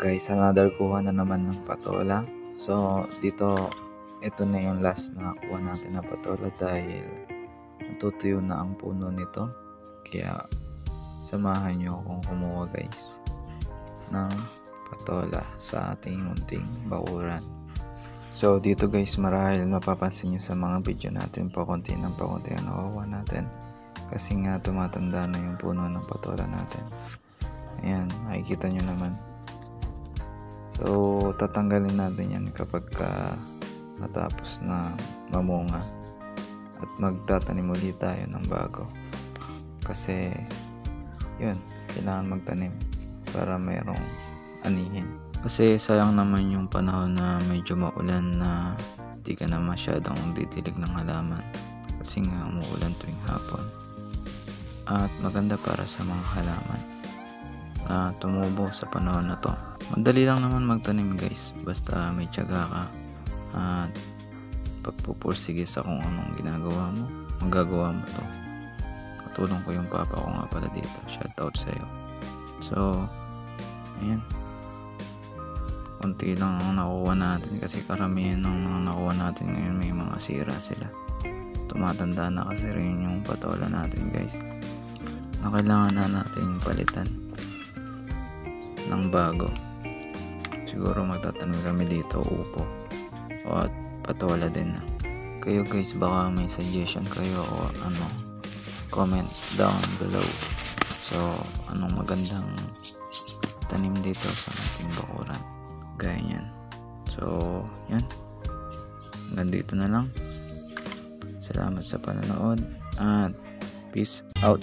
Guys, another kuha na naman ng patola. So dito, ito na yung last na kuha natin na patola dahil natutuyo na ang puno nito. Kaya samahan nyo akong kumuha guys ng patola sa ating munting bakuran. So dito guys, marahil mapapansin nyo sa mga video natin, pakunti ng pakunti ang nakuha natin kasi nga tumatanda na yung puno ng patola natin. Ayan, nakikita nyo naman. So tatanggalin natin yan kapag matapos na mamunga at magtatanim ulit tayo ng bago kasi yun, kailangan magtanim para mayroong anihin. Kasi sayang naman yung panahon na medyo maulan na di ka na masyadong didilig ng halaman kasi nga umuulan tuwing hapon. At maganda para sa mga halaman na tumubo sa panahon na to. Madali lang naman magtanim guys, basta may tiyaga ka at pagpupursige sa kung anong ginagawa mo, magagawa mo to. Katulong ko yung papa ko nga pala dito, shout out sa'yo. So ayan, konti lang ang nakuha natin kasi karamihan ng mga nakuha natin ngayon may mga sira sila. Tumatanda na kasi rin yung patola natin guys, na kailangan na natin palitan ng bago. Siguro magtatanim kami dito upo o at patola din na. Kayo guys, baka may suggestion kayo o ano, comment down below. So anong magandang tanim dito sa ating bakuran, gaya yan. So yan, hanggang dito na lang. Salamat sa panonood at peace out.